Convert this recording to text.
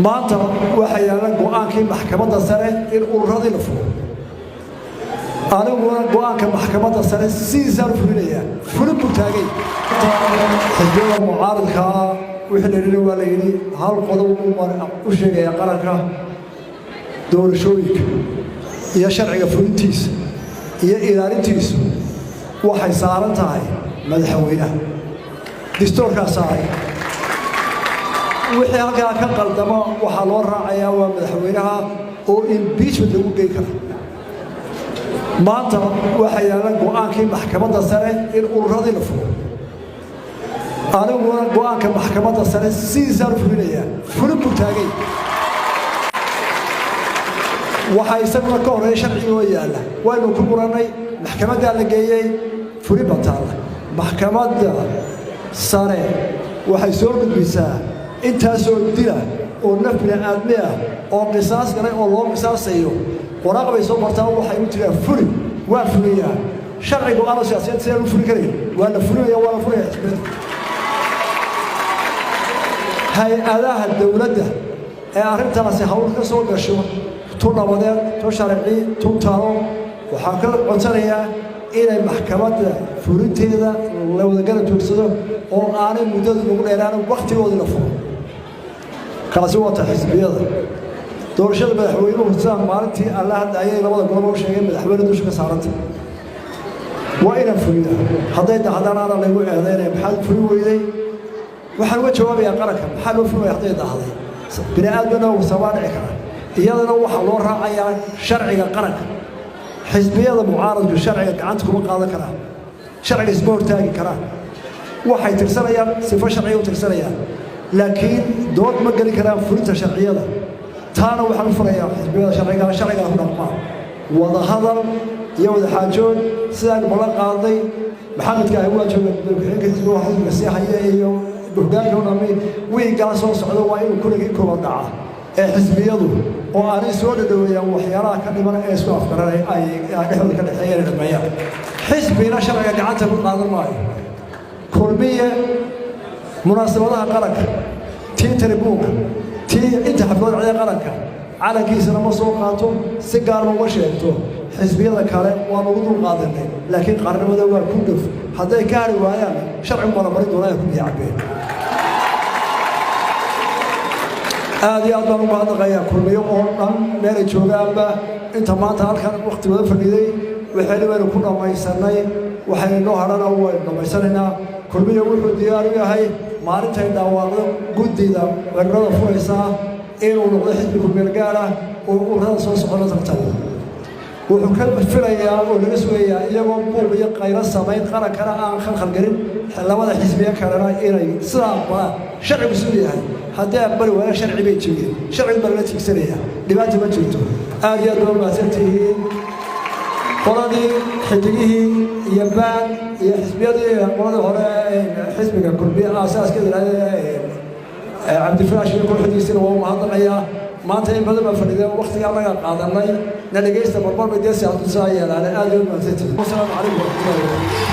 maanta waxa yaalan go'aankii maxkamadda sare in ururada la furo aniguna go'aanka maxkamadda sare sidiisaan fulinayaa fulin buu taagay xisbiga mucaaradka wixii la yidhi waa la yidhi hal qodob u sheegaya qaranka doorashooyinka iyo sharciga fulintiisa iyo ilaalintiisa waxay saaran tahay madaxweynaha dastuurka saaray wixii halkaa ka qaldama waxaa loo raacayaa waa madaxweynaha oo impeachment lagu geyn karo maanta waxa yaalan go'aankii maxkamadda sare in ururadii la furo aniguna go'aanka maxkamadda sare sidiisaan fulinayaa fulin buu taagay waxaa isaguna ka horeeya sharcigoo yaalla waynu ku murannay maxkamaddaa la geeyey fulin baa taalla maxkamadda sare waxay soo gudbisaa intaasoo dila oo naf bini'aadmi ah oo qisaas galay oo loo qisaasayo waraaq bay soo martaa waxay u tiraa fuli waa fuliyaa sharcigu aanu siyaasiyiin sidaan u fuli karayn waa la fulinaya waa la fulaya xisbiyada hay-adaha dowladda ee arrintaasi hawl ka soo gasho tu nabadeed tu sharci tu talo waxaa ka codsanayaa inay maxkamadda fulinteeda la wadagala joogsado oo aanay muddada lagu dheeraan waqtigoodii la furo kaasi waa ta xisbiyada doorashada madaxweynuhu sidaan maalintii alla hadda ayay labada gobol u sheegeen madaxweyne dusha ka saaranta waa inaan fuliyaa hadday dahdaan aanan laygu eedaynaya maxaad fuli weyday waxaan uga jawaabayaa qaranka maxaa loo fulaya hadday dahday bini aadmana sabaa dhici kara iyadana waxaa loo raacayaa sharciga qaranka xisbiyada mucaaradku sharciga gacanta kuma qaadan karaan sharciga isma hortaagi karaan waxay tirsanayaan sifo sharciga u tirsanayaan laakiin dood ma geli karaan fulinta sharciyada taana waxaan u furayaa xisbiyada sharciga ku dhaqmaan wada hadal iyo wada xaajood sidaan ballan qaaday maxamedka ay waa jooga madaxweynaha xisbiga xisbiga sii haya iyo hoggaanka u dhamay wiigaa soo socda waa inuu kuligii kula dhaca ee xisbiyadu oo aanay soo dhadhoweeyaan waxyaalaha ka dhiman ee isku afgaranay ay dhexdooda ka dhexeeyeen dhameeyaan xisbina sharciga gacanta ku qaadan maayo kulmiye munaasabadaha qaranka tii taribuunka tii inta xaflada cida qaranka calankiisana ma soo qaato si gaar uma sheegto xisbiyada kale waan ugu dul qaadanay laakiin qaranimada waa ku dhuf hadday ka hari waayaan sharcigu baa la marin doonaa ay ku biyacbeen aad iyo aad baan uga hadlaqayaa kulmiyo oo dhan meelay joogaanba inta maanta halkan waqti wada fadhiiday waxayna waynu ku dhammaysanay waxayna noo hadhana waynu dhammaysanaynaa kulmiyo wuxuu diyaar u yahay maalintay dhawaaqdo guddida weerarada furaysaa inuu noqdo xisbi ku-meel gaar ah oo ururada soo socda tartamo wuxuu ka filayaa oo laga sugayaa iyagoo buuq iyo qaylo samayn qarankana aan khalkhalgelin labada xisbiya kalena inay sidaa aqbalaan sharcigu siduu yahay haddii aqbali waana sharci bay joogeen sharcigu baa lala tiigsanaya dhibaata ma jirto aad iyo aad baa mahadsantihiin qoladii xidigihii iyo baan iyo xisbiyadii qoladii hore xisbiga kulmiye aasaaska cabdifiraash iyo kooxdiisina waa u mahadnaqayaa maanta in badan baa fadhideen waqtiga annaga qaadanay na dhegaysta marmarba dee si aad u saa yeelaane aad iyo mahadsantihiin wasalaamu calaykum waraxmatullahi wabarakatu